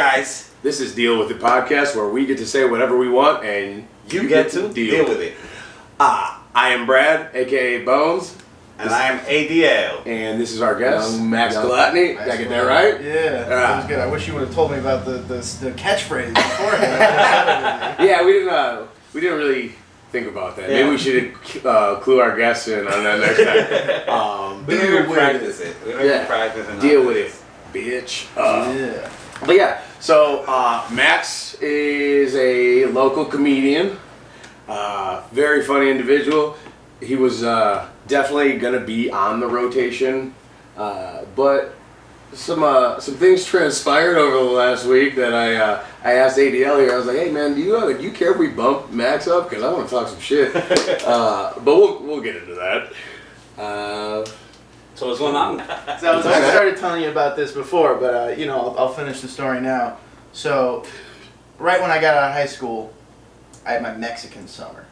guys. This is Deal With It podcast, where we get to say whatever we want, and you get to deal with it. I am Brad, aka Bones. And I am ADL. And this is our guest, Max Kolodny. Did I get that right? Yeah, that was good. I wish you would have told me about the catchphrase beforehand. Yeah, we didn't really think about that. Yeah. Maybe we should clue our guests in on that next time. We didn't even practice it. We didn't even practice it. Deal with it, bitch. Yeah. But yeah, so Max is a local comedian. Very funny individual. He was definitely gonna be on the rotation, but some things transpired over the last week that I asked ADL here. I was like, "Hey man, do you care if we bump Max up? Because I want to talk some shit." But we'll get into that. So what's going on? So I started telling you about this before, but I'll finish the story now. So, right when I got out of high school, I had my Mexican summer.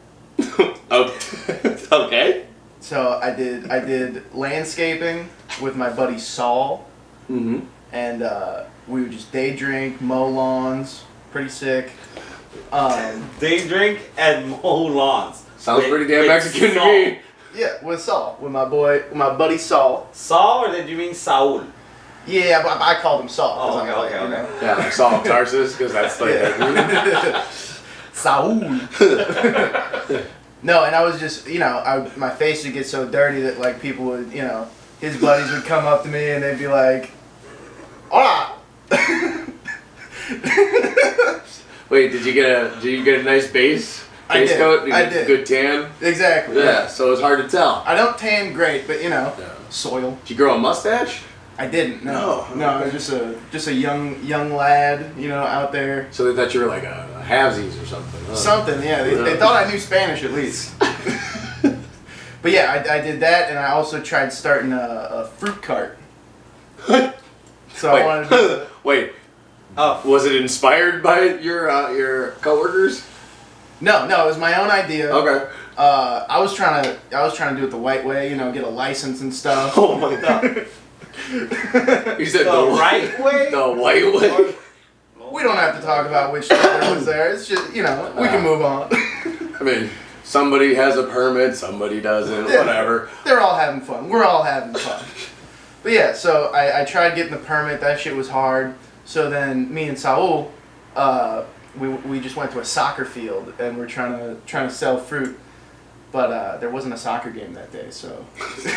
Okay. So I did landscaping with my buddy Saul, and we would just day drink, mow lawns, pretty sick. Day drink and mow lawns. Sounds pretty damn Mexican to me. Yeah, with Saul, with my buddy Saul. Saul, or did you mean Saul? Yeah, but I called him Saul. Oh, okay. Yeah, like Saul of Tarsus, because that's like Saul. No, and I was just, my face would get so dirty that like people would, his buddies would come up to me and they'd be like, "Hola." Wait, did you get a nice base coat? I did. Good tan? Exactly. Yeah, so it's hard to tell. I don't tan great, but soil. Did you grow a mustache? I didn't. No, I was just a young lad, out there. So they thought you were like a halvesies or something. Huh? Something, yeah. They thought I knew Spanish at least. But yeah, I did that, and I also tried starting a fruit cart. So I wanted to wait. Was it inspired by your coworkers? No, it was my own idea. Okay. I was trying to do it the white way, get a license and stuff. Oh my god. You said the right way? The white way? We don't have to talk about which letter was there. It's just, we can move on. I mean, somebody has a permit, somebody doesn't, whatever. They're all having fun. We're all having fun. But yeah, so I tried getting the permit. That shit was hard. So then me and Saul, we just went to a soccer field and we're trying to sell fruit. But there wasn't a soccer game that day, so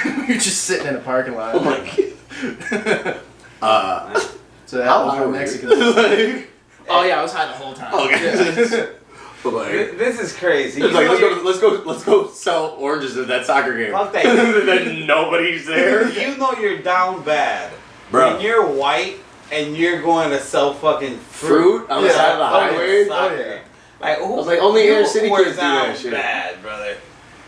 we were just sitting in a parking lot. Oh my god. So that was our Mexican. Oh yeah, I was high the whole time. Okay. Yeah. This is crazy. It's like let's go sell oranges at that soccer game. Fuck that. Then nobody's there. You know you're down bad, bro. When you're white and you're going to sell fucking fruit on the side of the highway. Like, I was like, only inner city kids do that shit. Bad, brother.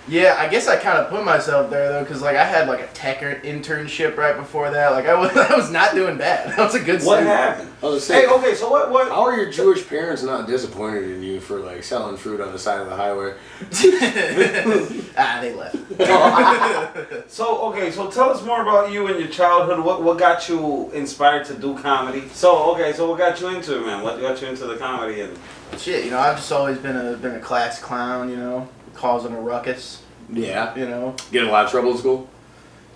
Yeah, I guess I kind of put myself there though, because like I had like a tech internship right before that. Like I was not doing bad. That was a good. What happened? I was saying, hey, okay, so what? How are your Jewish parents not disappointed in you for like selling fruit on the side of the highway? They left. So tell us more about you and your childhood. What got you inspired to do comedy? So what got you into it, man? What got you into the comedy and? Shit, I've just always been a class clown, causing a ruckus. Yeah. Get in a lot of trouble in school?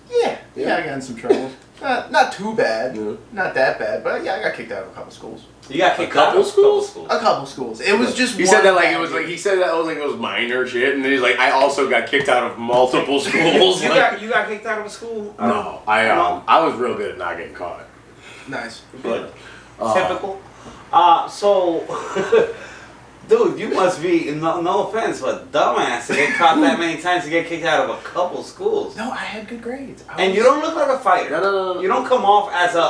Yeah, I got in some trouble. Not too bad. Yeah. Not that bad, but yeah, I got kicked out of a couple schools. You got kicked out of schools? A couple schools. It was just he said that like it was like it was minor shit, and then he's like, I also got kicked out of multiple schools. You got kicked out of a school? No. I was real good at not getting caught. Nice. But typical. So dude, you must be, no offense, but dumbass to get caught that many times to get kicked out of a couple schools. No, I had good grades. And you don't look like a fighter. No. You don't come off as a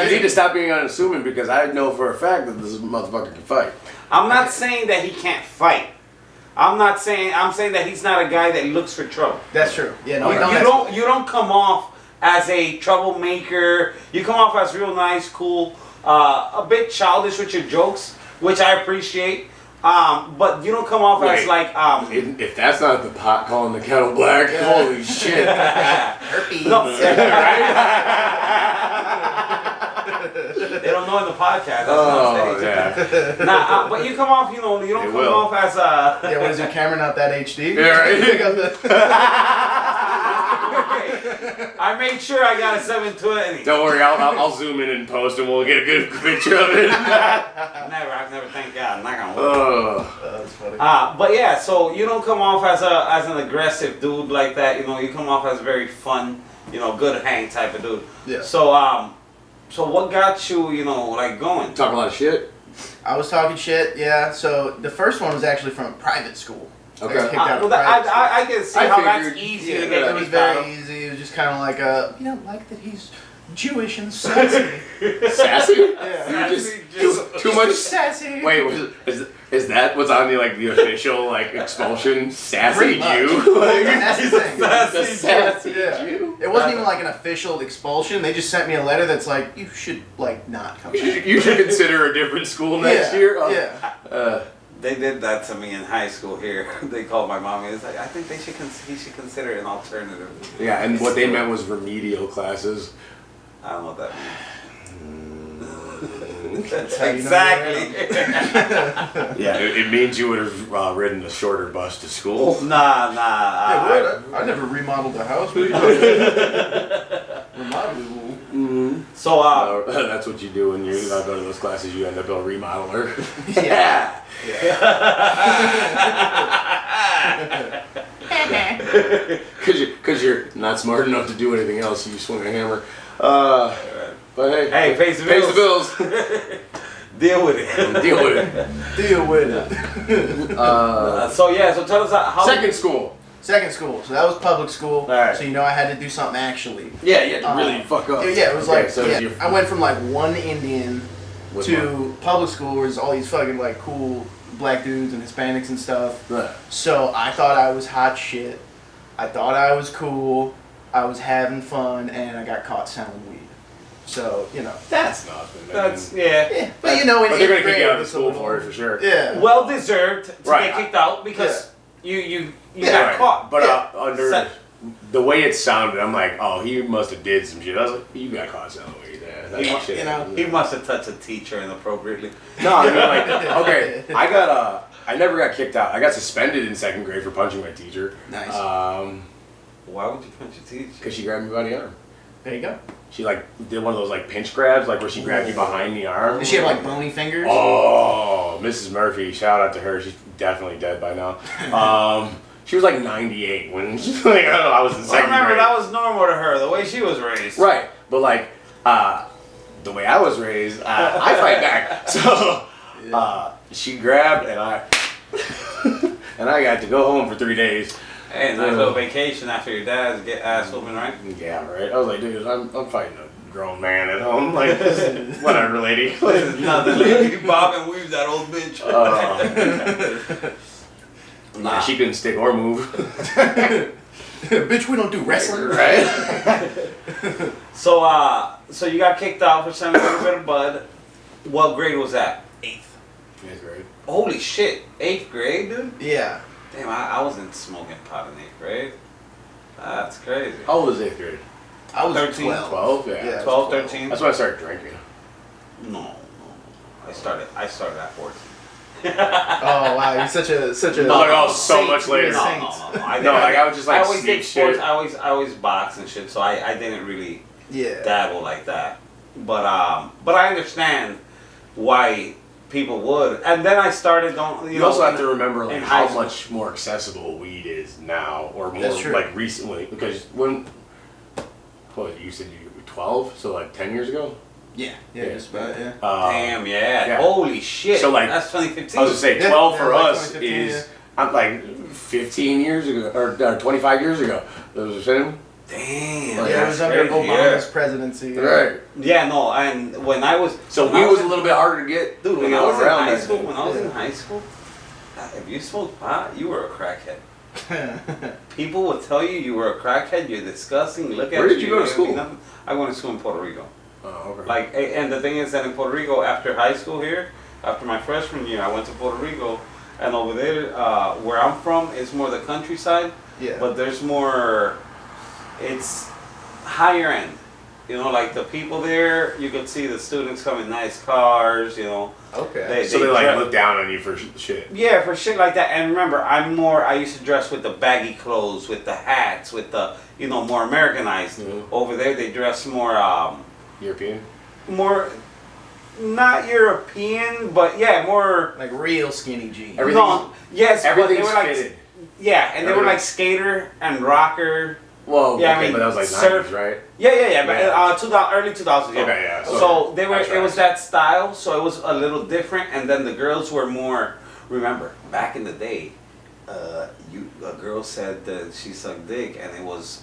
you need to stop being unassuming, because I know for a fact that this motherfucker can fight. I'm not saying that he can't fight. I'm saying that he's not a guy that looks for trouble. That's true. Yeah, no, you don't come off as a troublemaker. You come off as real nice, cool, a bit childish with your jokes, which I appreciate. But you don't come off as like if that's not the pot calling the kettle black, holy shit. Herpes. No, right? They don't know in the podcast. That's on stage. Yeah. Nah, but you come off, you know, you don't come off as a. Yeah, what is your camera not that HD? Yeah, right. Pick up the- I made sure I got a 720. Don't worry, I'll zoom in and post and we'll get a good picture of it. I've never, thank God. I'm not gonna work. Oh. That's funny. But yeah, so you don't come off as an aggressive dude like that. You know, you come off as very fun, you know, good hang type of dude. Yeah. So what got you, you know, like going? Talk a lot of shit. I was talking shit, yeah. So the first one was actually from a private school. Okay. I got kicked out of private school. I can see I how that's figured- easy Yeah, to get it was kicked out very of. easy. It was just kind of like you don't like that he's Jewish and sassy. Sassy? Yeah. You just too much. Sassy. Wait, is that what's on the official expulsion? Sassy Pretty much. Jew? That's the thing. The sassy Yeah. Jew? It wasn't even like an official expulsion. They just sent me a letter that's like, you should not come back. You should consider a different school next year. Oh. Yeah. They did that to me in high school here. They called my mom and it's like, I think he should consider an alternative. Yeah, and what they meant was remedial classes. I don't know what that means. That's how you know Exactly. Yeah, it means you would have ridden a shorter bus to school. Nah. Yeah, what? I never remodeled the house. What are you talking about? Remodeling. So That's what you do when you go to those classes. You end up a remodeler. yeah. Because you're not smart enough to do anything else, so you swing a hammer. But hey, Pays the bills. Deal with it. Deal with it. Deal with it. So tell us how. Second school. Second school. So that was public school. Alright. So you know I had to do something actually. Yeah, you had to really fuck up. Yeah, it was Okay, like, so yeah, you're- I went from like one Indian With to public school where there's all these fucking like cool black dudes and Hispanics and stuff. Right. So I thought I was hot shit. I thought I was cool. I was having fun, and I got caught selling weed. So, you know. That's nothing, man. That's yeah. Yeah, but you know, in But they're gonna eighth kick grade, you out of it's a school little- for it for sure. Yeah. Well deserved to Right. get kicked out because you Yeah, got Right. caught. But Yeah. under Set- the way it sounded, I'm like, oh, he must have did some shit. I was like, you got caught selling weed. Yeah, that's He mu- shit. you know, He must have touched a teacher inappropriately. No, I mean, like, okay, I never got kicked out. I got suspended in second grade for punching my teacher. Nice. Why would you punch your teacher? Because she grabbed me by the arm. There you go. She did one of those pinch grabs, where she grabbed you behind the arm. Does she have like bony fingers? Oh, Mrs. Murphy, shout out to her. She's definitely dead by now. She was 98 when she, I don't know, I was in I second remember grade. that was normal to her, the way she was raised. Right, but the way I was raised, I fight back. So she grabbed and I got to go home for 3 days. Hey, nice little vacation after your dad's get ass whooping, right? Yeah, right. I was like, dude, I'm fighting a grown man at home. Whatever, lady. Nothing, lady. Bob and weave that old bitch. Nah, she couldn't stick or move. Bitch, we don't do wrestling. Right? So you got kicked out for selling a bit of bud. What grade was that? 8th. Eighth grade. Holy shit, 8th grade, dude? Yeah. Damn, I wasn't smoking pot in 8th grade. That's crazy. How old was eighth grade? I was 13, 12. 12? Yeah. Yeah. 12, 13? That's when I started drinking. No. I started at 14. Oh wow, you're such a. No, so saint. much later. You're a No, saint. I I would just I always sneak did sports. shit. I always box and shit. So I didn't really Yeah. dabble like that. But I understand why people would. And then I started You also have to remember in high how school. much more accessible weed is now, or more That's true. recently. Because you said you were 12, so 10 years ago. Yeah. Yeah. Just about. Yeah. Damn, yeah. yeah. Holy shit. So, that's 2015. I was gonna say Yeah, 12 yeah, for like us 2015, is I'm 15 years ago or 25 years ago. That was the same. Damn. Yeah, it was under crazy, Obama's presidency. Yeah. Right. Yeah, no, and when I was So when weed I was a little bit harder to get. dude, when you I know, was in around high that school, day. when I was in high school, if you smoked pot, you were a crackhead. People would tell you were a crackhead. You're disgusting. Look at Where did you go to you're school? nothing. I went to school in Puerto Rico. Oh, okay. And the thing is that in Puerto Rico, after high school here, after my freshman year, I went to Puerto Rico, and over there, where I'm from, is more the countryside. Yeah. But there's more. It's higher end. You know, like the people there, you could see the students come in nice cars. You know. Okay. So they like look down on you for shit. Yeah, for shit like that. And remember, I used to dress with the baggy clothes, with the hats, with the, more Americanized. Mm-hmm. Over there, they dress more, European? more, not European, but yeah, more. Like real skinny jeans. Everything- Yes, but they Everything's were like, fitted. yeah, and they were like skater and rocker. Well, Yeah, okay, I mean, but that was like surf- 90s, right? Yeah, but Yeah. early 2000s. Yeah. Okay, yeah. So they were. That's It right. was that style. So it was a little different, and then the girls were more. Remember, back in the day, a girl said that she sucked dick, and it was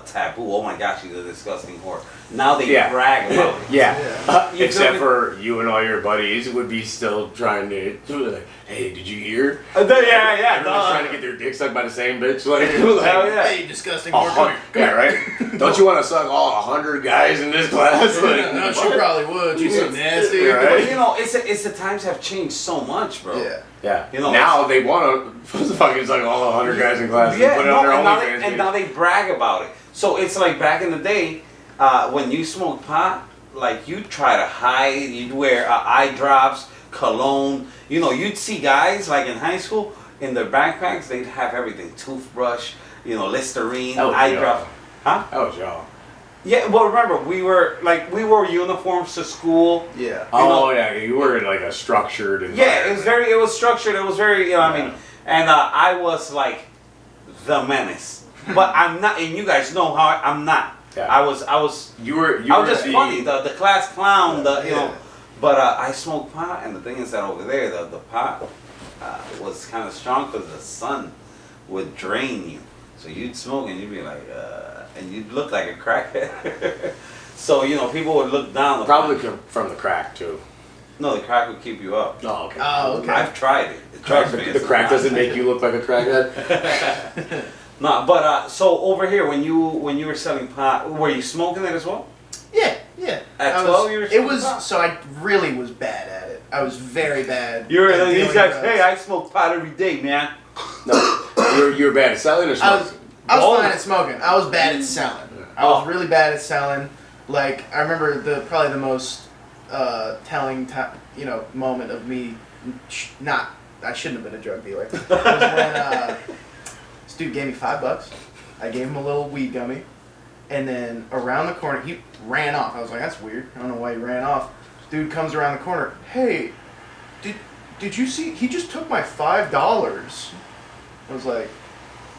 taboo. Oh my gosh, she's a disgusting whore. Now they Yeah. brag about it. Yeah. Yeah. You Except feel me? for you and all your buddies would be still trying to like, hey, did you hear? Yeah. Everyone's trying to get their dick sucked by the same bitch. Like, Hell yeah. Hey, disgusting a whore, come hun- here. yeah, right? Don't you want to suck all 100 guys in this class? Like, No, she probably would. She's so nasty. Yeah, right? But it's the times have changed so much, bro. Yeah. Yeah. You know, now they want to fucking suck all 100 guys in class and put it on their and, now OnlyFans they, and now they brag about it. So it's like back in the day, when you smoke pot, like you try to hide, you'd wear eye drops, cologne. You'd see guys like in high school in their backpacks, they'd have everything: toothbrush, Listerine, That was eye y'all. drops. Huh? That was y'all. Yeah. Well, remember we wore uniforms to school. Yeah. Oh, yeah. You were in like a structured environment. Yeah, it was structured. It was very, I mean, and I was like the menace. But I'm not, and you guys know how I'm not. Yeah. I was You were just the- funny, the class clown, Yeah. But I smoke pot, and the thing is that over there, the pot was kind of strong because the sun would drain you. So you'd smoke and you'd be like, and you'd look like a crackhead. So people would look down. Probably from the crack, too. No, the crack would keep you up. Oh, okay. Oh, okay. I've tried it. Trust me. The it's crack not- doesn't make you look like a crackhead? No, but so over here, when you were selling pot, were you smoking it as well? Yeah. At I 12 years It old? was, so I really was bad at it. I was very bad. You're at these dealing guys. drugs. Hey, I smoke pot every day, man. No. You're bad at selling or I smoking? was Both. fine at smoking. I was bad at selling. I was really bad at selling. Like I remember probably the most telling moment of me I shouldn't have been a drug dealer. Was when this dude gave me $5. I gave him a little weed gummy, and then around the corner he ran off. I was like, that's weird. I don't know why he ran off. Dude comes around the corner. Hey, did you see? He just took my $5. I was like,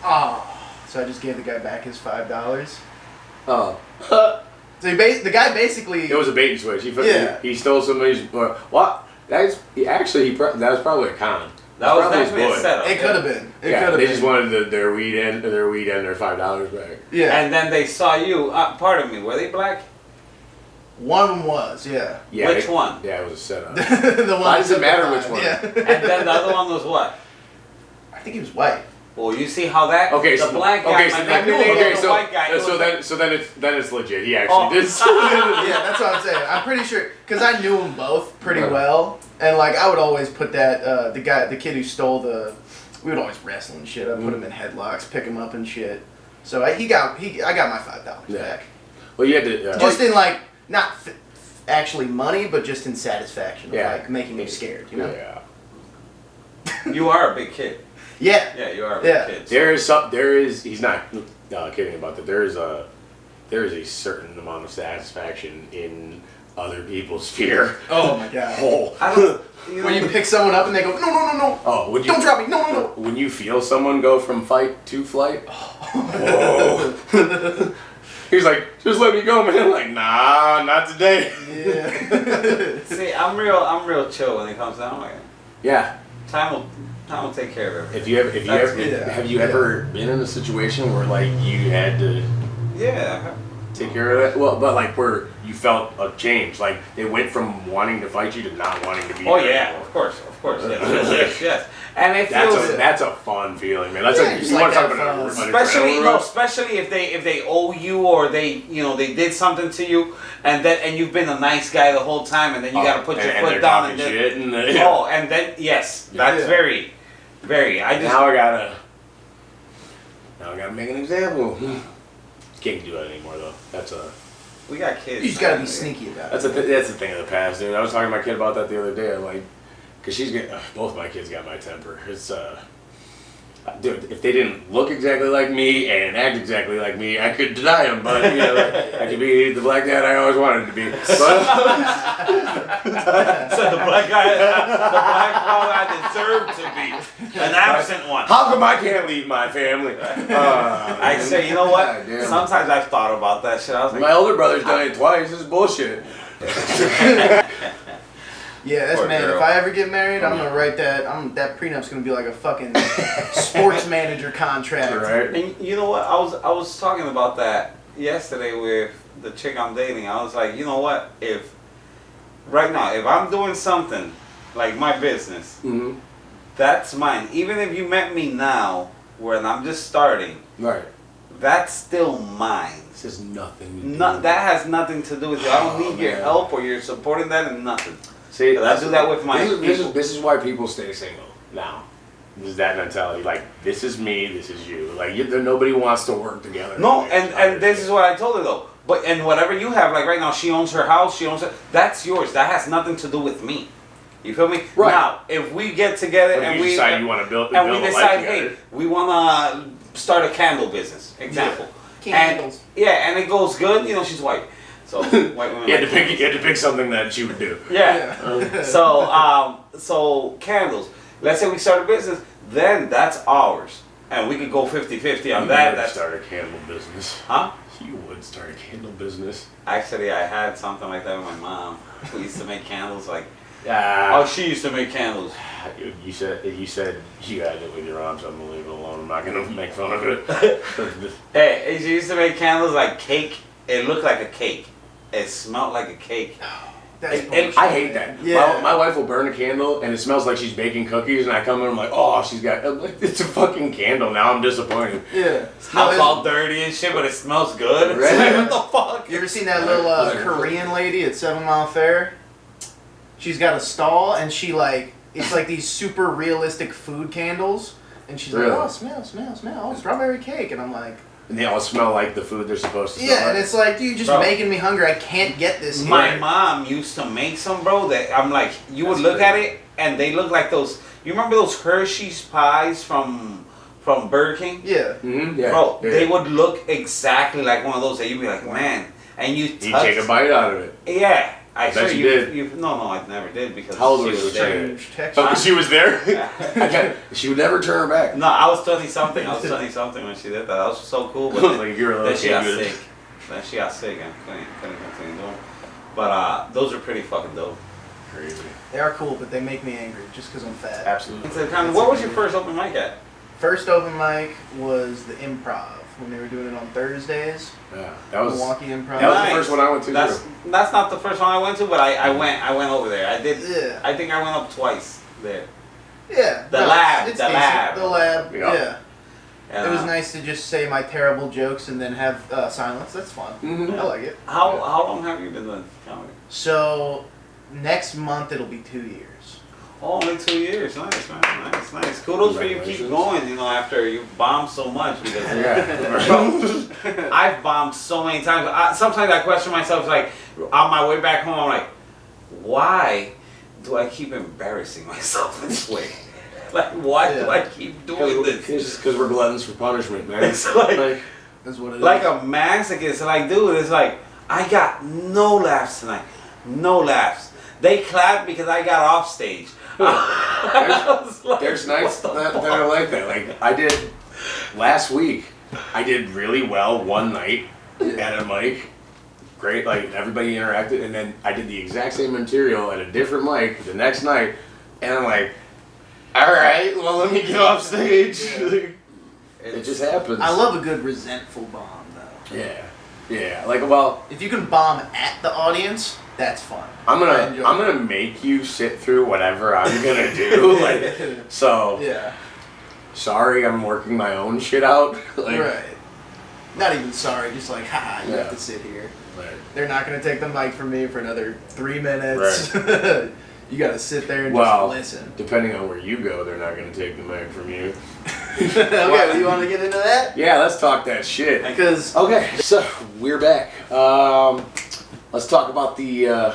oh. So I just gave the guy back his $5. Oh. So the guy basically. It was a bait and switch. Yeah. He stole somebody's. What? That was probably a con. That was probably his definitely a boy. setup. It could have been. It Yeah, could have they been. just wanted their weed and their $5 back. Yeah. And then they saw you. Pardon me. Were they black? One of them was, yeah. Yeah, Which one? Yeah, it was a setup. The one Why that does it took the matter $5, which one? Yeah. And then the other one was what? I think he was white. Well, you see how that Okay, the so black guy. okay, so my then, man knew okay, the so white guy. It was like- then it's legit. He actually Oh. did. Yeah, that's what I'm saying. I'm pretty sure because I knew them both pretty Yeah. well, and like I would always put that the kid who stole we would always wrestle and shit. I'd put him in headlocks, pick him up and shit. So I got my $5 Yeah. back. Well, you had to. Just in like not actually money, but just in satisfaction of Yeah. like making him scared. You know? Yeah. You are a big kid. Yeah. Yeah, you are a big Yeah. kid. There is. He's not kidding about that. There is a certain amount of satisfaction in other people's fear. Oh my god. Oh. I don't. You When know, you pick someone up and they go, no, Oh, would you? don't drop me, no. When you feel someone go from fight to flight. Whoa. He's like, just let me go, man. I'm like, nah, not today. Yeah. see, I'm real chill when it comes down. Like, Yeah. time will take care of everything. Have you ever been in a situation where like you had to Yeah. take care of that? Well, but like where you felt a change, like they went from wanting to fight you to not wanting to be. Oh there yeah, anymore. of course, yes. And it feels That's a fun feeling, man. That's Yeah, like just you like want to talk that about fun. especially if they owe you or they did something to you and you've been a nice guy the whole time and then you got to put your foot down and then shit and and then yes, that's Yeah. very I just now I gotta make an example. Can't do that anymore though. We got kids. You just gotta be sneaky about it. That's the thing of the past, dude. I was talking to my kid about that the other day. I'm like, cause both my kids got my temper. It's dude, if they didn't look exactly like me and act exactly like me, I could deny them. But you know, I could be the black dad I always wanted to be. But, So the black father I deserve to be, an absent one. how come I can't lead my family? I say, you know what? God damn. Sometimes I've thought about that shit. I was like, My older brother's done it twice. This is bullshit. Yeah, that's Poor man. girl. If I ever get married, I'm gonna write that. That prenup's gonna be like a fucking sports manager contract. Right? and you know what? I was talking about that yesterday with the chick I'm dating. I was like, you know what? If right now, if I'm doing something like my business, Mm-hmm. that's mine. Even if you met me now, when I'm just starting, Right. that's still mine. This is nothing. That has nothing to do with you. I don't need your man. help or your supporting that and nothing. See, I do that with my this is why people stay single now. Is that mentality? Like, this is me, this is you. Like, nobody wants to work together. No, and this is what I told her though. But and whatever you have, like right now, she owns her house. She owns it. That's yours. That has nothing to do with me. You feel me? Right. Now, if we get together If and you we decide you want to build and we a life decide, together. hey, we want to start a candle business. Example. Candles. And, yeah, and it goes good. You know, she's white, so white women. You had like to pick something that she would do. Yeah. So candles. Let's say we start a business, then that's ours, and we could go 50-50 on that. Would That's start a candle business. huh? You would start a candle business. Actually, I had something like that with my mom. We used to make candles. Like, oh, Ah, she used to make candles. you said you had it with your arms. I'm gonna leave it alone. I'm not gonna make fun of it. Hey, she used to make candles like cake. It looked like a cake. It smelled like a cake. That's And bullshit, I hate man. that. Yeah. My wife will burn a candle and it smells like she's baking cookies, and I come in and I'm like, oh, she's got. I'm like, it's a fucking candle. Now I'm disappointed. Yeah. House all dirty and shit, but it smells good. It's Right. like, what the fuck? You ever seen that little Korean lady at 7 Mile Fair? She's got a stall and it's like these super realistic food candles. And she's Really? like, oh, smell. Oh, strawberry cake. And I'm like, And they all smell like the food they're supposed to smell. yeah. And it's like, dude, you're just Bro. making me hungry. I can't get this here. My mom used to make some, bro, that I'm like, you would That's look crazy. at it and they look like those, you remember those Hershey's pies from Burger King? Yeah. Mm-hmm. Yeah. Bro, yeah. they would look exactly like one of those that you'd be like, man, and you You touch. take a bite out of it. Yeah. I bet sure you did. No, I never did because How old she was was the there. chick? Strange texture. Oh, she was there. Yeah. She would never turn her back. No, I was 20 something. I was 20 something when she did that. That was so cool. But then, Like, if you were a then little she got kid, sick. Then she got sick and couldn't continue doing. But those are pretty fucking dope. Crazy. They are cool, but they make me angry just because I'm fat. Absolutely. So, kind of, what was your first open mic at? First open mic was the Improv when they were doing it on Thursdays. Yeah, that was Milwaukee Improv. that was Nice. the first one I went to. That's too. not the first one I went to, but I went over there. I did. Yeah. I think I went up twice there. Yeah. The lab, It's the decent. lab. The lab. Yeah. Yeah. And, It was nice to just say my terrible jokes and then have silence. That's fun. Mhm. I like it. How long have you been doing comedy? So, next month it'll be 2 years. Oh, only 2 years. Nice, man. Nice. Kudos for you. Keep Congratulations. going. You know, after you bombed so much because. Yeah. I've bombed so many times. Sometimes I question myself, like, on my way back home, I'm like, why do I keep embarrassing myself this way? Like, why do I keep doing this? Because we're gluttons for punishment, man. It's like That's what it is. like a masochist. Like, dude, it's like, I got no laughs tonight. No laughs. They clapped because I got off stage. I was like, There's nights what the that fuck? are like that. Like I did last week. I did really well one night at a mic. Great, like everybody interacted, and then I did the exact same material at a different mic the next night, and I'm like, all right, well let me get off stage. It just happens. I love a good resentful bomb, though. Yeah. Like, well, If you can bomb at the audience, that's fun. I'm I enjoy gonna make you sit through whatever I'm gonna do. Like, so Yeah. sorry, I'm working my own shit out. Like, Right. Not even sorry, just like, ha, you Yeah. have to sit here. Right. They're not going to take the mic from me for another 3 minutes. You got to sit there and Well, just listen. depending on where you go, they're not gonna take the mic from you. Okay, well, you want to get into that? Yeah, let's talk that shit. Because Okay, so we're back. let's talk about the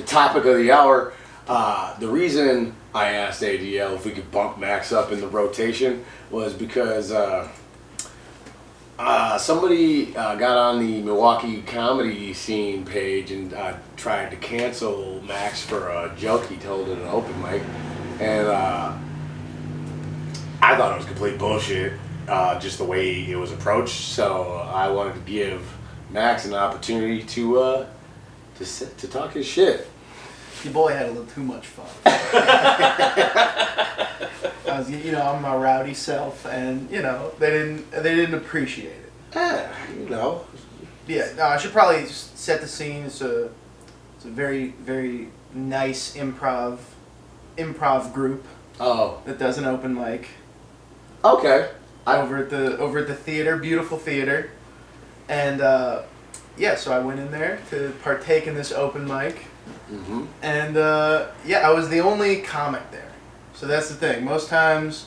topic of the hour. The reason I asked ADL if we could bump Max up in the rotation was because somebody got on the Milwaukee comedy scene page and tried to cancel Max for a joke he told at an open mic, and I thought it was complete bullshit, just the way it was approached. So I wanted to give Max an opportunity to talk his shit. Your boy had a little too much fun. I'm my rowdy self, and they didn't appreciate it. Yeah. Yeah, no, I should probably set the scene. It's a very, very nice improv group. Oh. That does an open mic. Okay. Over at the theater, beautiful theater, and so I went in there to partake in this open mic. Mm-hmm. And I was the only comic there. So that's the thing. Most times,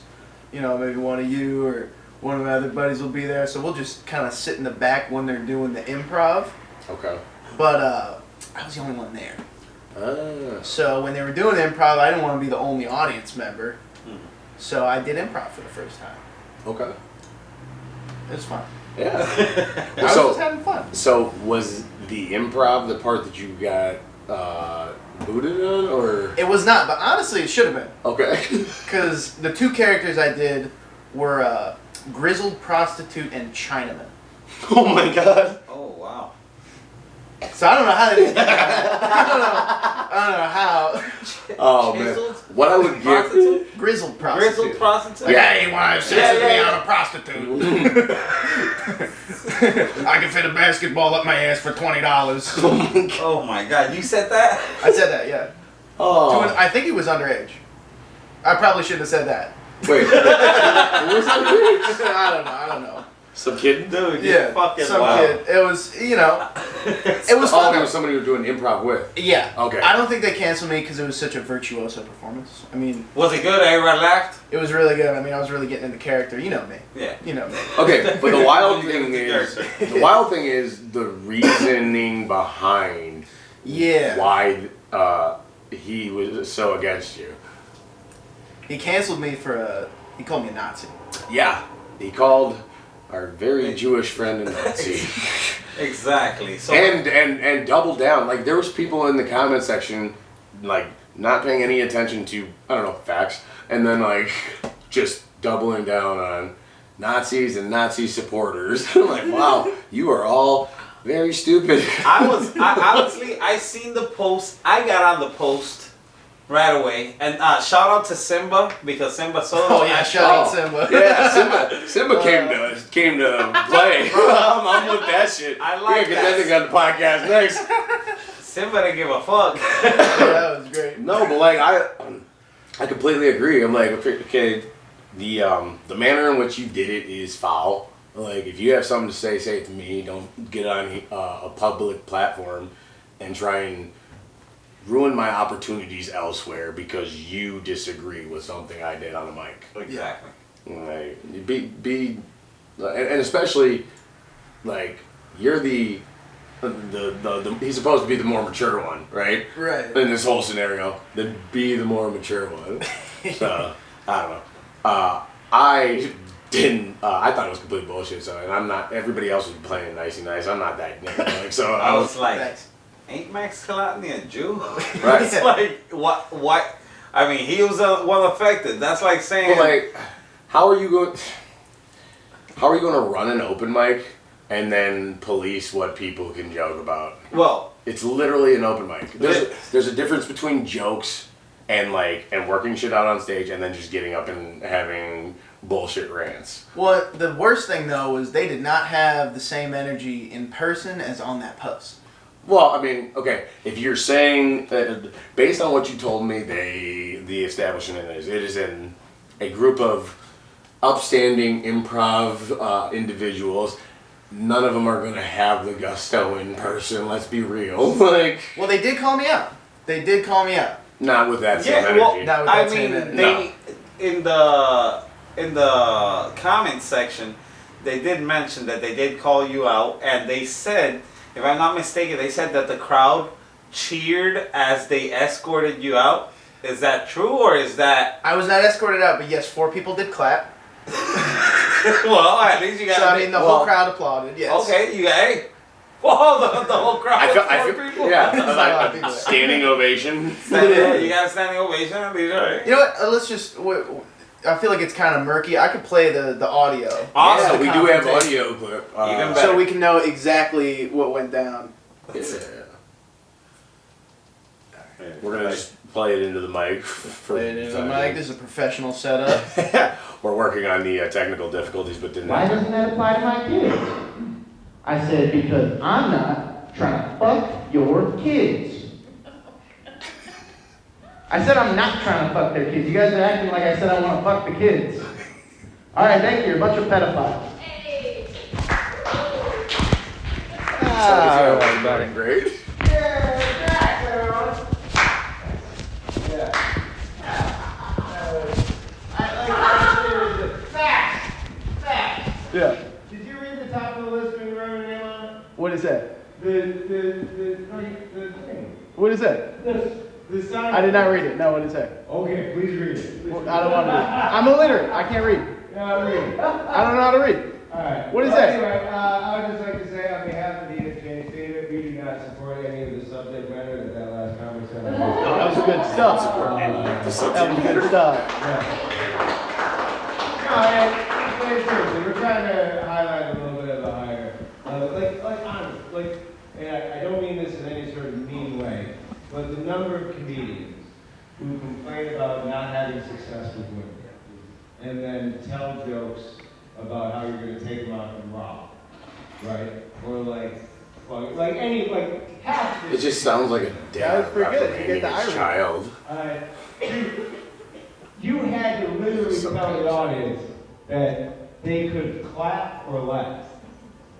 maybe one of you or one of my other buddies will be there. So we'll just kind of sit in the back when they're doing the improv. Okay. But I was the only one there. So when they were doing improv, I didn't want to be the only audience member. So I did improv for the first time. Okay. It was fun. Yeah. I was just having fun. So was the improv the part that you got booted on, or? It was not, but honestly, it should have been. Okay. Because the two characters I did were grizzled prostitute and Chinaman. Oh my god. Oh wow. So I don't know how they did that. I don't know how. Oh man. What I would give. Grizzled prostitute. Grizzled prostitute. Yeah, you want to sex with me on a prostitute. I can fit a basketball up my ass for $20. Oh my god, you said that? I said that, yeah. Oh. I think he was underage. I probably shouldn't have said that. Wait. Who was underage? I don't know. Some kid? Dude, Yeah, fucking some wow. kid. It was, it was Oh, fun. there was somebody you were doing improv with. Yeah. Okay. I don't think they canceled me because it was such a virtuoso performance. I mean, Was it good? Everybody laughed? it was really good. I mean, I was really getting into character. You know me. Yeah. You know me. Okay, but the wild You thing get is the the reasoning behind Yeah. why he was so against you. He canceled me for he called me a Nazi. Yeah, he called our very Jewish friend a Nazi. Exactly. So and doubled down. Like, there was people in the comment section, like, not paying any attention to, I don't know, facts, and then, like, just doubling down on Nazis and Nazi supporters. I'm like, wow, you are all very stupid. I honestly, I seen the post. I got on the post right away. And shout out to Simba, because Simba Solo. Oh yeah, shout out Simba. Yeah, Simba came to play. I'm with that shit. I like We're gonna get that thing on the podcast next. Simba didn't give a fuck. Yeah, that was great. No, but like I completely agree. I'm like, okay, the manner in which you did it is foul. Like, if you have something to say it to me. Don't get on a public platform and try and ruin my opportunities elsewhere because you disagree with something I did on a mic. Exactly. Like, and especially, like, you're the he's supposed to be the more mature one, right? Right. In this whole scenario, then be the more mature one. So I don't know. I didn't. I thought it was complete bullshit. So, and I'm not. Everybody else was playing nicey nice. I'm not that nigga. Like, so I was like, Thanks. ain't Max Kolodny a Jew? Right. It's like, what? I mean, he was the one affected. That's like saying, well, like, how are you going to run an open mic and then police what people can joke about? well, It's literally an open mic. There's a difference between jokes and working shit out on stage and then just getting up and having bullshit rants. Well, the worst thing though was they did not have the same energy in person as on that post. Well, I mean, okay, if you're saying, based on what you told me, the establishment it is in a group of upstanding improv individuals. None of them are going to have the gusto in person, let's be real. Like, Well, they did call me out. not with that same yeah. energy. Well, Not with I that same mean, energy. in the comment section, they did mention that they did call you out, and they said if I'm not mistaken, they said that the crowd cheered as they escorted you out. Is that true, or is that? I was not escorted out, but yes, 4 people did clap. Well, at least you got. So I mean, the whole crowd applauded. Yes. Okay, you got. Hey. Whoa, the whole crowd. I Four feel, people. yeah, That's not a lot of people. standing ovation. You got a standing ovation. These are. You know what? Let's just. I feel like it's kind of murky. I could play the audio. Awesome. Yeah, we do have audio clip. Even better. So we can know exactly what went down. Yeah. We're gonna just play it into the mic. Play it into the mic. This is a professional setup. We're working on the technical difficulties, but didn't. Why doesn't that apply to my kids? I said, because I'm not trying to fuck your kids. I said I'm not trying to fuck their kids. You guys are acting like I said I want to fuck the kids. All right, thank you. You're a bunch of pedophiles. Great. Yeah. Did you read the top of the list when you wrote your name on it? What is that? The thing. What is that? The sign. I did not read it. No, what is that? Okay, please read it. Well, I don't want to read. I'm illiterate. I can't read. Yeah, I'll read it. I don't know how to read. Alright. What is that? Anyway, I would just like to say on behalf of the exchange statement, we do not support any of the subject matter that last conversation. Oh, that was good stuff. That was good stuff. No, seriously, we're trying to highlight a little bit of the higher, honest, and I don't mean this in any sort of mean way, but the number of comedians who complain about not having success with women, and then tell jokes about how you're going to take them out and rob, right? Or half. It just sounds like a That dad was pretty good. You get the reprimanding his irony. child. You had to literally tell the audience that they could clap or laugh.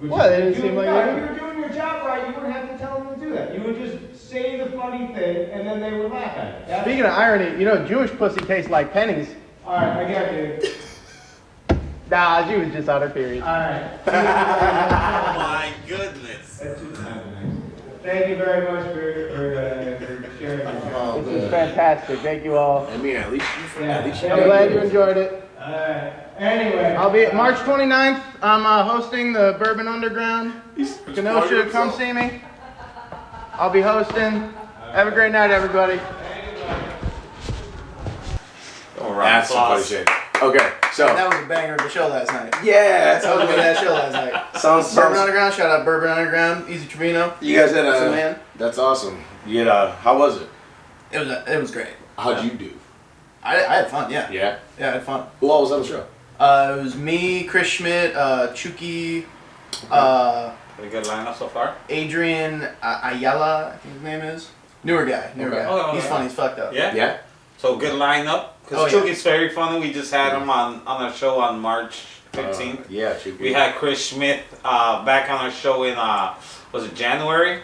Well, they didn't seem like no, they if would. you were doing your job right, you wouldn't have to tell them to do that. You would just say the funny thing, and then they would laugh at it. Speaking of irony, you know Jewish pussy tastes like pennies. All right, I got you. Nah, she was just on her period. All right. Oh my goodness. That's too nice. Thank you very much for sharing your show. This is fantastic. Thank you all. I mean, at least you. I'm glad you enjoyed it. All right. Anyway. I'll be at March 29th. I'm hosting the Bourbon Underground. Kenosha, come see me. I'll be hosting. Have a great night, everybody. That's some funny shit. Okay, so. That was a banger of the show last night. Yeah, That was a good ass show last night. Bourbon Underground, shout out Bourbon Underground, Easy Trevino. You guys had That's a man. That's awesome. You had how was it? It was great. How'd you do? I had fun, yeah. Yeah? Yeah, I had fun. Who all was on the show? It was me, Chris Schmidt, Chucky, Pretty good lineup so far. Adrian Ayala, I think his name is. Newer guy. Okay. Oh, He's yeah. funny, he's fucked up. Yeah. Yeah? So good lineup. Because Oh, yeah. Chucky's very funny. We just had him on our show on March 15th. Yeah, should be. We had Chris Schmidt back on our show in was it January?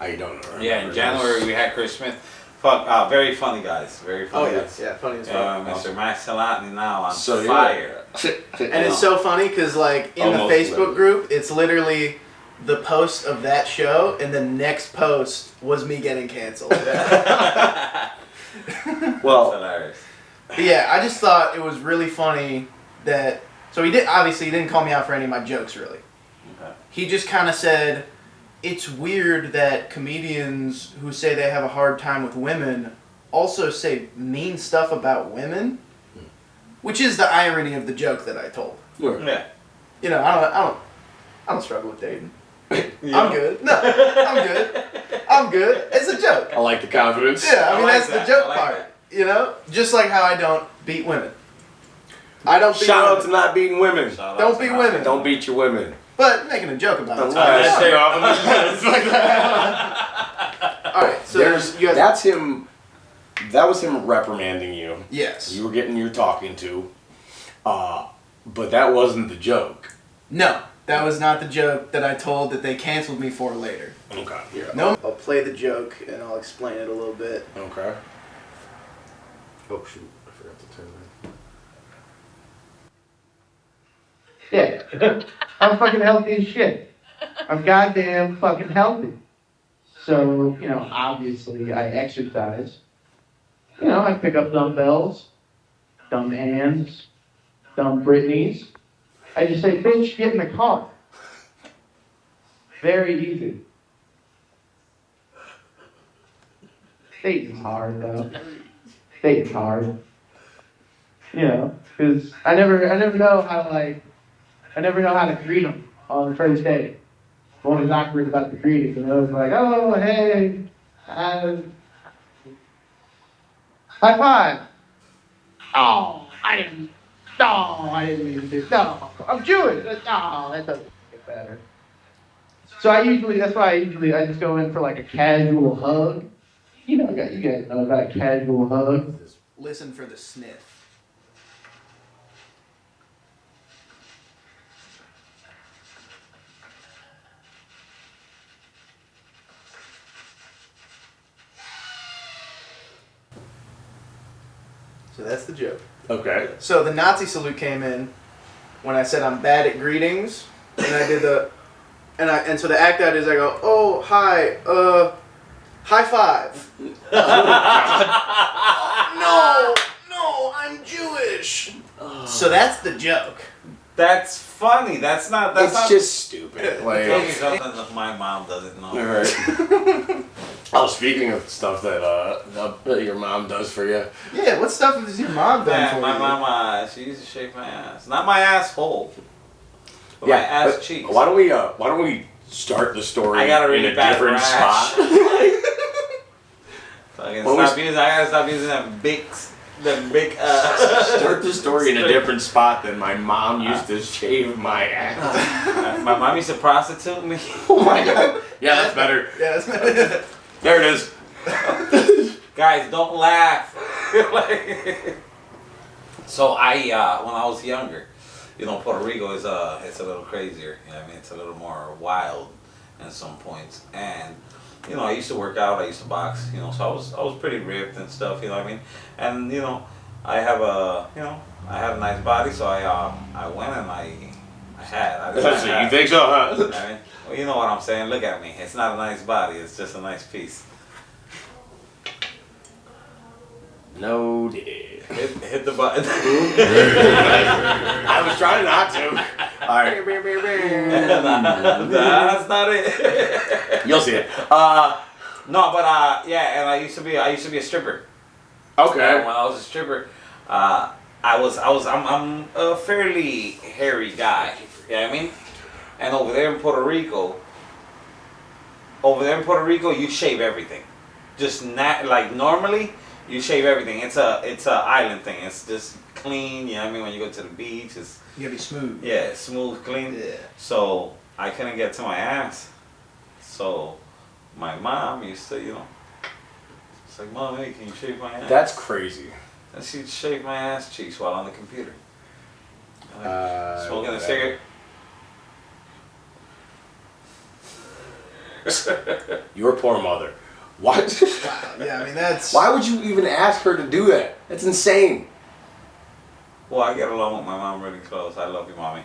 I don't know. Yeah, in January we had Chris Smith. Very funny guys. Very funny guys. Yeah, funny as fuck. Mr. Max Salatni now on So, yeah. fire. And it's so funny because, like, in Almost the Facebook literally. group, it's literally the post of that show, and the next post was me getting canceled. Well, That's hilarious. But yeah, I just thought it was really funny that. So he didn't call me out for any of my jokes, really. Okay. He just kind of said, it's weird that comedians who say they have a hard time with women also say mean stuff about women, which is the irony of the joke that I told. Yeah. You know, I don't struggle with dating. Yeah. I'm good. No, I'm good. It's a joke. I like the confidence. Yeah, I mean, I like that's that. the joke I like part. that. You know, just like how I don't beat women. I don't beat Shout out to women. not beating women. Shout out Don't to beat Max. women. Don't beat your women. But making a joke about it. that's fair. All right, so you guys. That's him. That was him reprimanding you. Yes. You were getting your talking to. But that wasn't the joke. No, that was not the joke that I told that they canceled me for later. Okay. Yeah. No. I'll play the joke and I'll explain it a little bit. Okay. Oh shoot! I forgot to turn that. Yeah. I'm fucking healthy as shit. I'm goddamn fucking healthy. So, obviously I exercise. I pick up dumbbells, dumb hands, dumb Britneys. I just say, bitch, get in the car. Very easy. Dating's hard, though. Dating's hard. Because I never know I never know how to greet them on the first date. I'm always awkward about the greeting, It's like, oh, hey, high five. Oh, I didn't mean to do, no, I'm Jewish. No, that doesn't get better. So that's why I just go in for like a casual hug. You guys know about a casual hug. Listen for the sniff. So that's the joke. Okay. So the Nazi salute came in when I said I'm bad at greetings, and I did and so the act out is I go, oh hi, high five. No, I'm Jewish. So that's the joke. That's funny. That's not. It's just stupid. Like, my mom doesn't know. all right. Oh, speaking of stuff that your mom does for you. Yeah, what stuff has your mom done Yeah, for my you? mama, she used to shake my ass. Not my asshole, but my ass but cheeks. Why don't we start the story I got a in really a bad different rash. spot? I What was- gotta stop using them big. Start the story in a different spot than my mom used to shave my ass. My mom used to prostitute me. Oh my god. Yeah, that's better. Yeah, that's There it is. Guys, don't laugh. So when I was younger, Puerto Rico is it's a little crazier. It's a little more wild at some points. And I used to work out. I used to box. So I was pretty ripped and stuff. And I have I had a nice body. So I went and I So you think so, huh? Well, you know what I'm saying. Look at me. It's not a nice body. It's just a nice piece. No, did. Hit the button. I was trying not to. All right. That's not it. You'll see it. No, but yeah, and I used to be a stripper. Okay. And when I was a stripper, I'm a fairly hairy guy. You know what I mean? And over there in Puerto Rico, you shave everything. Just like normally, you shave everything. It's a island thing. It's just clean. You know what I mean? When you go to the beach, it's You gotta be smooth. yeah, smooth, clean. Yeah. So I couldn't get to my ass. So my mom used to, it's like, Mom, hey, can you shave my ass? That's crazy. And she'd shave my ass cheeks while on the computer. Smoking a cigarette. Your poor mother. What? Yeah, I mean that's. Why would you even ask her to do that? That's insane. Well, I get along with my mom really close. I love you, Mommy.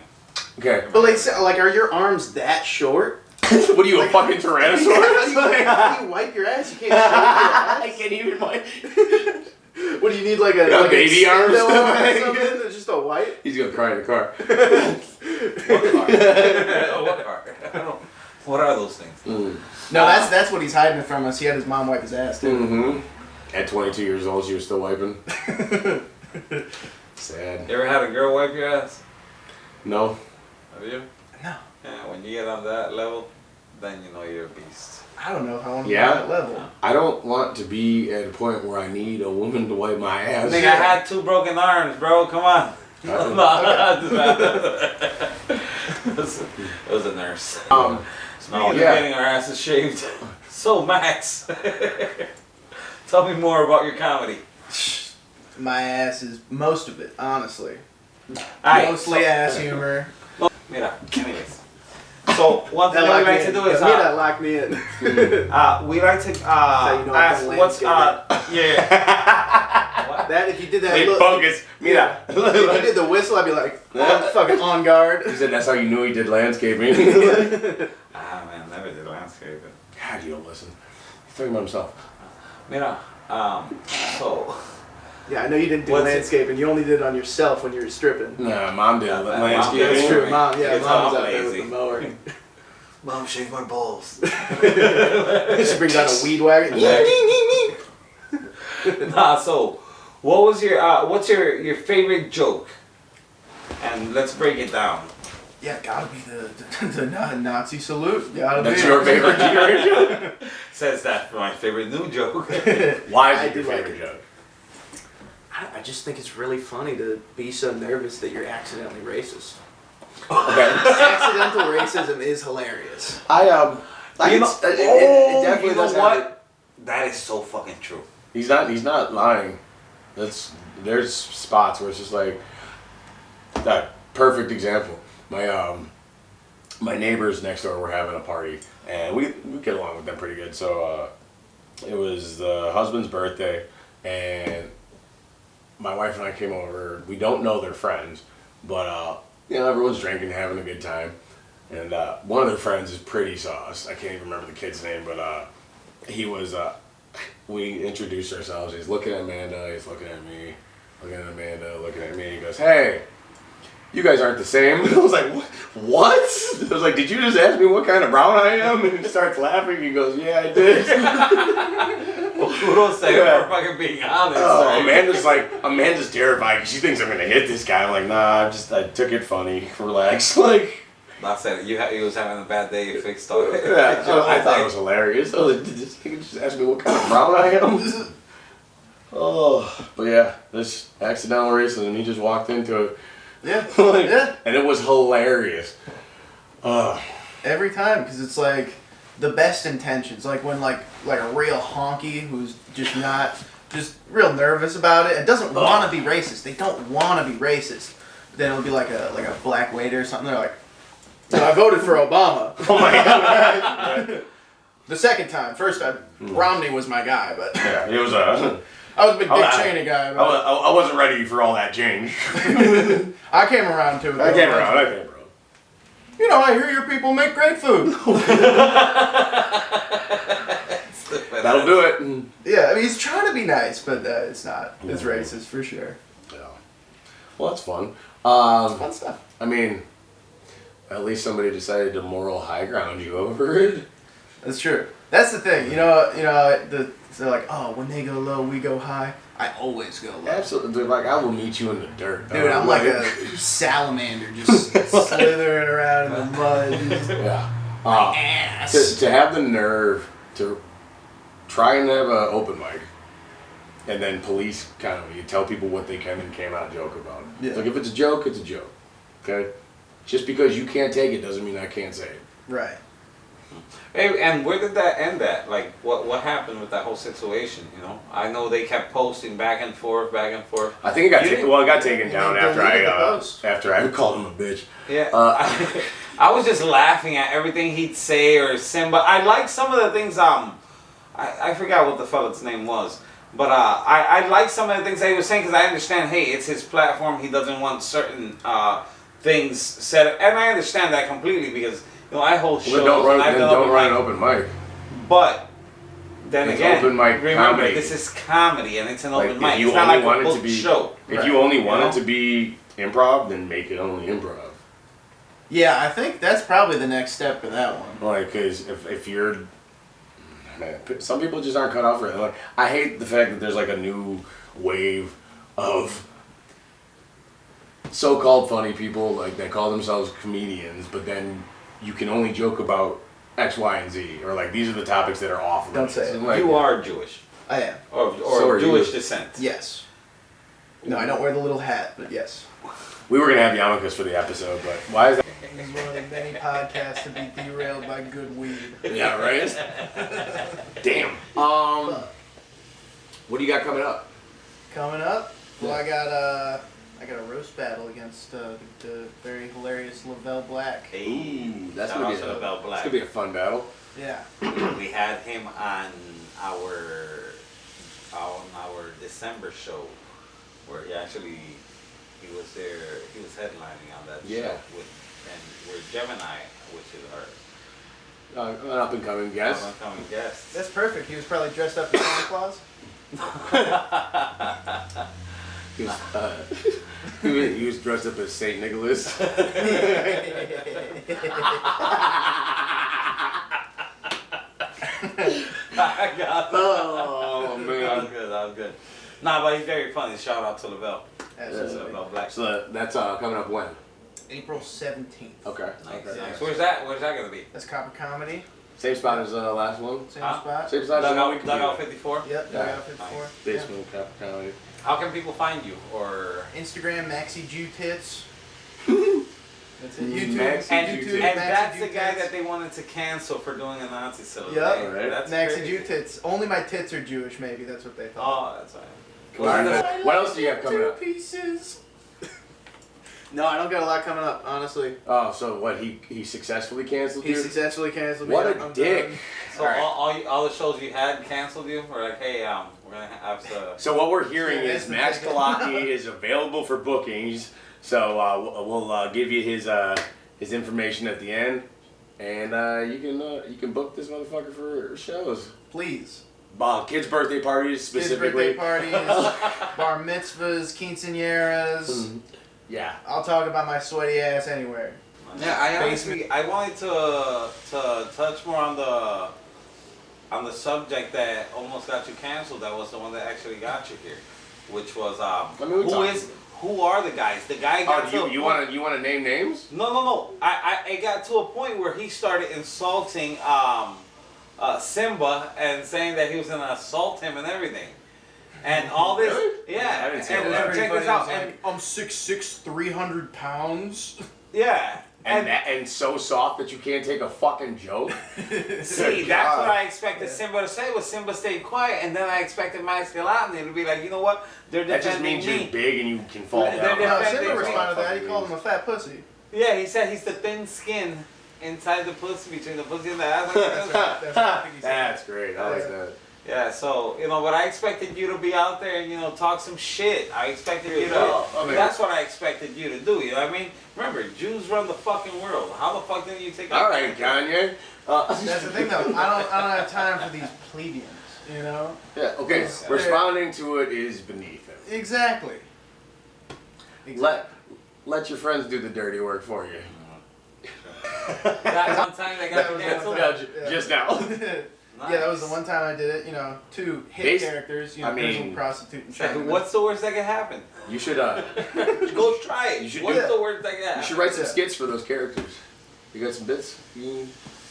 Okay. But like, are your arms that short? What are you, a fucking tyrannosaurus? How do you wipe your ass? You can't shave your ass. I can't even wipe. What do you need, like a baby arms? spindle or something? It's just a wipe. He's gonna cry in the car. What car? What car? I don't. What are those things? No, that's what he's hiding from us. He had his mom wipe his ass too. Mm-hmm. At 22 years old, she was still wiping. Sad. You ever had a girl wipe your ass? No. Have you? No. Yeah, when you get on that level, then you know you're a beast. I don't know how I'm Yeah. on that level. I don't want to be at a point where I need a woman to wipe my ass. Nigga, I had 2 broken arms, bro. Come on. It was a nurse. No, we're getting our asses shaved. So, Max, tell me more about your comedy. My ass is most of it, honestly. Aight, Mostly ass humor. Mira, anyways. So, one thing that we like to do is... that locked me in. we like to ask what's... yeah. What? That, if you did that... Hey, look, focus. Mira. if you did the whistle, I'd be like, fucking on guard. He said that's how you knew he did landscaping. Very good. God, you don't listen. He's talking about himself. Mira, so Yeah, I know you didn't do What's it- landscaping. You only did it on yourself when you were stripping. Nah, mom did Yeah, landscaping. Mom did. That's true, Mom. Yeah, It's Mom was all out there with lazy. the mower. Mom, shave my balls. She brings out a weed whacker. Nah, so what was your what's your favorite joke? And let's break it down. Yeah, gotta be the Nazi salute. Gotta That's be. your favorite joke? Says that for my favorite new joke. Why I is it your do like favorite it. joke? I just think it's really funny to be so nervous that you're accidentally racist. Okay. Accidental racism is hilarious. I You know- it definitely you know does have what? it. That is so fucking true. He's not lying. There's spots where it's just like that perfect example. My neighbors next door were having a party and we get along with them pretty good. So it was the husband's birthday and my wife and I came over. We don't know their friends, but everyone's drinking, having a good time. And one of their friends is pretty sauce. I can't even remember the kid's name, but he was. We introduced ourselves. He's looking at Amanda. He's looking at me. Looking at Amanda. Looking at me. He goes, "Hey, you guys aren't the same." I was like, "What?" I was like, "Did you just ask me what kind of brown I am?" And he starts laughing. He goes, "Yeah, I did." Kudos to him for fucking being honest. Oh, Amanda's terrified because she thinks I'm gonna hit this guy. I'm like, nah, I took it funny. Relax, like. I said he was having a bad day. You fixed all it. Yeah, so I thought it was hilarious. I was like, did this nigga just ask me what kind of brown I am? Oh, but yeah, this accidental racism, he just walked into it. Yeah, Like, yeah. and it was hilarious. Every time, because it's like the best intentions. Like when like a real honky who's just real nervous about it and doesn't want to be racist. They don't want to be racist. Then it'll be like a black waiter or something. They're like, "No, I voted for Obama." Oh my god. The second time, first time, Romney was my guy, but Yeah, it was I was a big Oh, Dick I- Cheney guy. I, But I wasn't ready for all that change. I came around to it. I came around. You know, I hear your people make great food. That'll do it. Yeah, I mean, he's trying to be nice, but it's not. It's racist for sure. Yeah. Well, that's fun. Fun stuff. I mean, at least somebody decided to moral high ground you over it. That's true. That's the thing. They're like, oh, when they go low, we go high. I always go low. Absolutely. They're like, I will meet you in the dirt. Dude, I'm like a salamander just slithering around in the mud. Yeah. Ass. To have the nerve to try and have an open mic and then police kind of you tell people what they can and cannot joke about. Yeah. It's like if it's a joke, it's a joke. Okay? Just because you can't take it doesn't mean I can't say it. Right. Hey, and where did that end at? Like, what happened with that whole situation? You know, I know they kept posting back and forth. I think it got You- it got taken down they after deleted the post. after I called him a bitch. Yeah, Uh, I was just laughing at everything he'd say or send, but I like some of the things. I forgot what the fella's name was, but I like some of the things that he was saying because I understand. Hey, it's his platform. He doesn't want certain things said, and I understand that completely because I host shows. Well, and I've done don't run an open mic. open mic. But then It's again, open mic remember comedy. this is comedy and it's an Like, open if mic. you It's not only like want a it to booked be- show. If you only want You it to be improv, then make it only improv. Yeah, I think that's probably the next step for that one. Like, cause if you're, man, some people just aren't cut out for it. Like, I hate the fact that there's like a new wave of so-called funny people like that call themselves comedians, but then you can only joke about X, Y, and Z, or like these are the topics that are off limits. Don't say it. Like, You are Jewish I am. or So are Jewish you. descent. Yes. No, I don't wear the little hat, but yes. We were gonna have yarmulkes for the episode, but why is that? This is one of the many podcasts to be derailed by good weed. Yeah, right. Damn. What do you got coming up? Coming up, well, I got a roast battle against the very hilarious Lavelle Black. Hey, That's shout gonna out be to Lavelle It's Black. gonna be a fun battle. Yeah. We had him on our December show, where he was there. He was headlining on that Yeah. show with, and we're Gemini, which is our an up and coming guest. Upcoming guest. That's perfect. He was probably dressed up as Santa Claus. He was, he was dressed up as Saint Nicholas. I got that. Oh That man. was good. That was good. Nah, but he's very funny. Shout out to Lavelle. Absolutely. Lavelle Black. So that's coming up when? April 17th. Okay. Nice, Okay. nice. Where's that? Where's that gonna be? That's Copper Comedy. Same spot as last one. Same Huh? spot. Same spot as the one we Dugout competed. 54. Yep. Yeah. Dugout 54. Basement Cap Comedy. How can people find you? Or Instagram Maxi Jew Tits. That's it. YouTube. Maxi and, Jew YouTube. Tits. and Maxi that's Jew the guy Tits. that they wanted to cancel for doing a Nazi salute. Yep. Hey, Alright. That's Maxi crazy. Jew Tits. Only my tits are Jewish, maybe. That's what they thought. Oh, that's right. Come on. What else do you have coming up? Pieces. No, I don't got a lot coming up, honestly. Oh, so what? He successfully canceled He you? successfully canceled me. What Yep, a I'm dick. done. So Alright. all the shows you had canceled you? We're like, hey, we're gonna have to. So what we're hearing Yeah, is that's the Max thing. Kolodny is available for bookings. So we'll give you his information at the end, and you can book this motherfucker for shows. Please. Kids' birthday parties Kids' specifically. birthday parties, bar mitzvahs, quinceañeras. Yeah. I'll talk about my sweaty ass anywhere. Yeah, I wanted to touch more on the subject that almost got you canceled. That was the one that actually got you here, which was who are the guys? The guy got Oh, you want to name names? No. I got to a point where he started insulting Simba and saying that he was gonna assault him and everything. And all this, Really? yeah. I didn't see and, that. and check this out. And, I'm 6'6", 300 pounds. yeah. And so soft that you can't take a fucking joke. See, that's what I expected Simba to say. Was Simba stayed quiet, and then I expected Max Kolodny to be like, you know what? They're That just defending means me. you're big and you can fall They're down. No, defending Simba me. responded to that. He called him a fat pussy. Yeah, he said he's the thin skin inside the pussy, between the pussy and the ass. That's what I think he said. That's great. I like that. Yeah, so, but I expected you to be out there and, talk some shit. I expected you to, I mean- that's what I expected you to do, you know what I mean? Remember, Jews run the fucking world. How the fuck didn't you take All right, Kanye. That's the thing, though. I don't have time for these plebeians. You know. Yeah. Okay. Responding to it is beneath him. Exactly. Let your friends do the dirty work for you. That one time they got you That was canceled? one time. Yeah, just now. Yeah, that was the one time I did it. Two hit characters. Grizzled prostitute and Like, Chinaman. what's the worst that can happen? You should Go try it. You should What's do- the worst that can happen? you should write some Yeah. skits for those characters. You got some bits you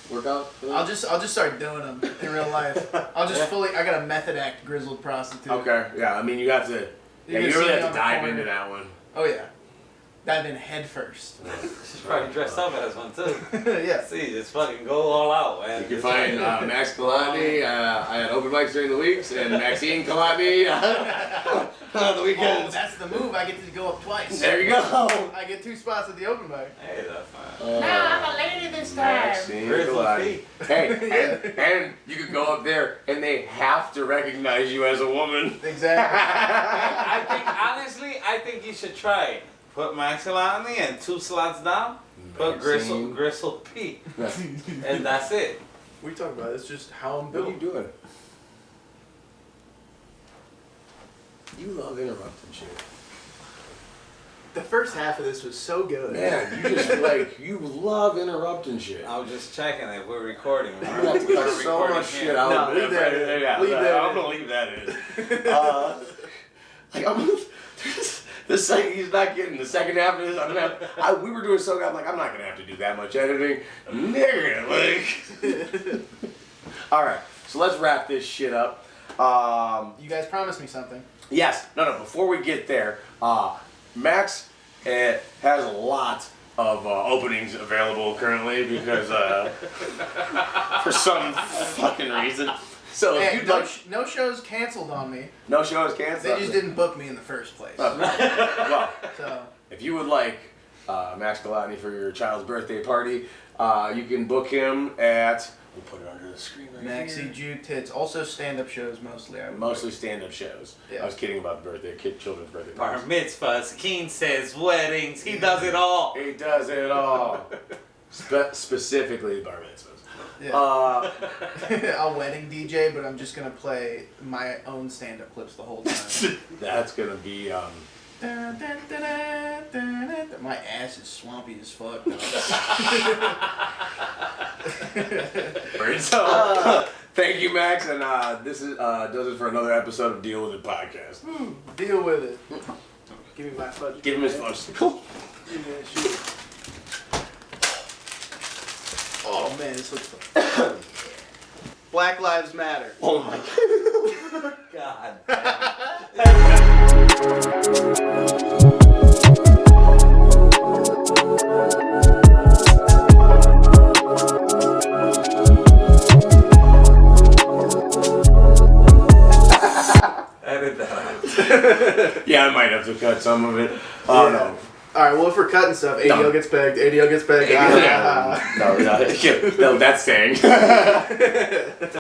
can work out for them? I'll just start doing them in real life. I'll just I got a method act grizzled prostitute. Okay. Yeah. I mean, you have to. Yeah, can you see really me have on to the dive corner. into that one. Oh yeah. Dive in head first. She's probably dressed up as one too. Yeah. See, just fucking go all out, man. You can find Max Kolodny at open mics during the weeks and Maxine Kolodny on the Oh, weekends. that's the move. I get to go up twice. There you go. I get 2 spots at the open mic. Hey, that's fine. Nah, I'm a lady this time. Maxine Grizzly Kolodny. feet. Hey, and you could go up there and they have to recognize you as a woman. Exactly. I think you should try it. Put Max Kolodny and 2 slots down. Put Maxine. Gristle P. And that's it. We talk about it. It's just how I'm What are built. you doing? You love interrupting shit. The first half of this was so good. Man, you just you love interrupting shit. I was just checking if we're recording. You have to cut so much shit out. No, leave that in. Yeah, Leave that I'm in. gonna leave that in. The second he's not getting the second half of this, I'm gonna have, we were doing so good. I'm like, I'm not gonna have to do that much editing, nigga. All right, so let's wrap this shit up. You guys promised me something. Yes, no. Before we get there, Max has a lot of openings available currently because for some fucking reason. So if Hey, you'd like, no shows canceled on me. no shows canceled. They just didn't book me in the first place. Well, So if you would like Max Kolodny for your child's birthday party, you can book him at. We'll put it under the screen right Maxi here. Jew Tits. Also stand-up shows mostly. I would Mostly stand-up shows. Yeah. I was kidding about the birthday, children's birthday Bar parties. mitzvahs, Keen says, weddings, he does it all. He does it all. Specifically bar mitzvahs. Yeah. I'll wedding DJ, but I'm just gonna play my own stand-up clips the whole time. That's gonna be My ass is swampy as fuck. Though. So, thank you, Max, and this is does it for another episode of Deal With It podcast. Deal with it. Give me my fudge. Give him his fudge. Give me that shit. Oh man, this looks fun. Black Lives Matter. Oh my God. Edit that out. Yeah, I might have to cut some of it. Oh no. Alright, well if we're cutting stuff, ADL gets pegged, ADL gets pegged. No, that's saying.